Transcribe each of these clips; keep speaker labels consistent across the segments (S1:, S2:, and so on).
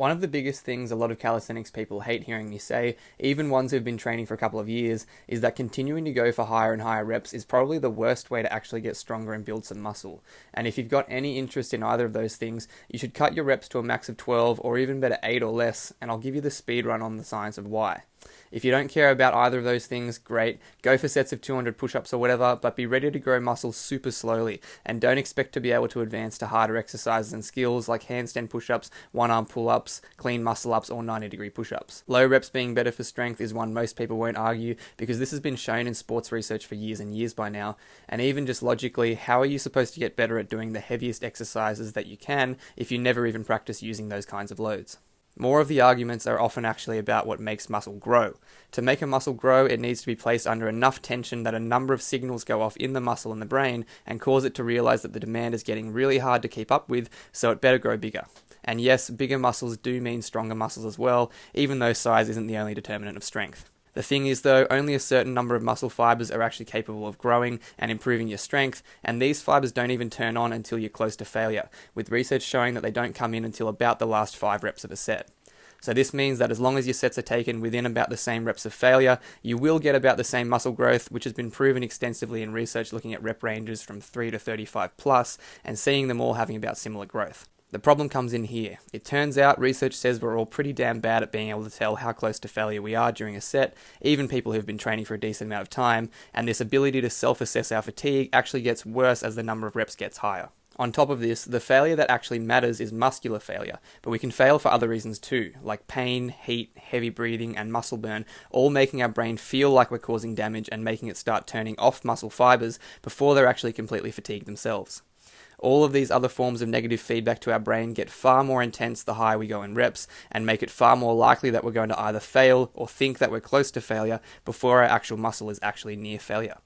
S1: One of the biggest things a lot of calisthenics people hate hearing me say, even ones who've been training for a couple of years, is that continuing to go for higher and higher reps is probably the worst way to actually get stronger and build some muscle. And if you've got any interest in either of those things, you should cut your reps to a max of 12 or even better 8 or less, and I'll give you the speed run on the science of why. If you don't care about either of those things, great. Go for sets of 200 push-ups or whatever, but be ready to grow muscle super slowly, and don't expect to be able to advance to harder exercises and skills like handstand push-ups, one-arm pull-ups, clean muscle-ups, or 90-degree push-ups. Low reps being better for strength is one most people won't argue, because this has been shown in sports research for years and years by now, and even just logically, how are you supposed to get better at doing the heaviest exercises that you can if you never even practice using those kinds of loads? More of the arguments are often actually about what makes muscle grow. To make a muscle grow, it needs to be placed under enough tension that a number of signals go off in the muscle and the brain and cause it to realize that the demand is getting really hard to keep up with, so it better grow bigger. And yes, bigger muscles do mean stronger muscles as well, even though size isn't the only determinant of strength. The thing is though, only a certain number of muscle fibers are actually capable of growing and improving your strength, and these fibers don't even turn on until you're close to failure, with research showing that they don't come in until about the last 5 reps of a set. So this means that as long as your sets are taken within about the same reps of failure, you will get about the same muscle growth, which has been proven extensively in research looking at rep ranges from 3 to 35 plus, and seeing them all having about similar growth. The problem comes in here. It turns out research says we're all pretty damn bad at being able to tell how close to failure we are during a set, even people who've been training for a decent amount of time, and this ability to self-assess our fatigue actually gets worse as the number of reps gets higher. On top of this, the failure that actually matters is muscular failure, but we can fail for other reasons too, like pain, heat, heavy breathing, and muscle burn, all making our brain feel like we're causing damage and making it start turning off muscle fibers before they're actually completely fatigued themselves. All of these other forms of negative feedback to our brain get far more intense the higher we go in reps, and make it far more likely that we're going to either fail or think that we're close to failure before our actual muscle is actually near failure.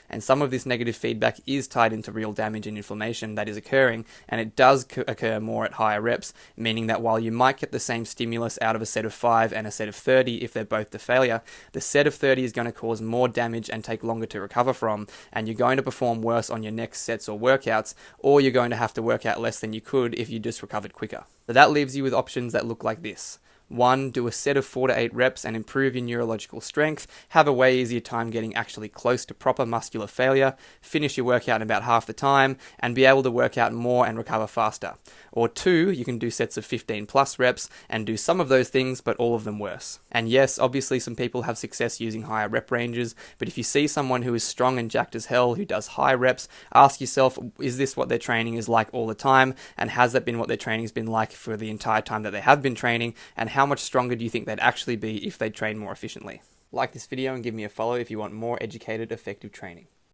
S1: And some of this negative feedback is tied into real damage and inflammation that is occurring, and it does occur more at higher reps, meaning that while you might get the same stimulus out of a set of 5 and a set of 30 if they're both to failure, the set of 30 is going to cause more damage and take longer to recover from, and you're going to perform worse on your next sets or workouts, or you're going to have to work out less than you could if you just recovered quicker. So that leaves you with options that look like this. 1. Do a set of 4 to 8 reps and improve your neurological strength, have a way easier time getting actually close to proper muscular failure, finish your workout in about half the time, and be able to work out more and recover faster. Or 2, you can do sets of 15 plus reps and do some of those things, but all of them worse. And yes, obviously some people have success using higher rep ranges, but if you see someone who is strong and jacked as hell who does high reps, ask yourself, is this what their training is like all the time? And has that been what their training's been like for the entire time that they have been training? And how much stronger do you think they'd actually be if they trained more efficiently? Like this video and give me a follow if you want more educated, effective training.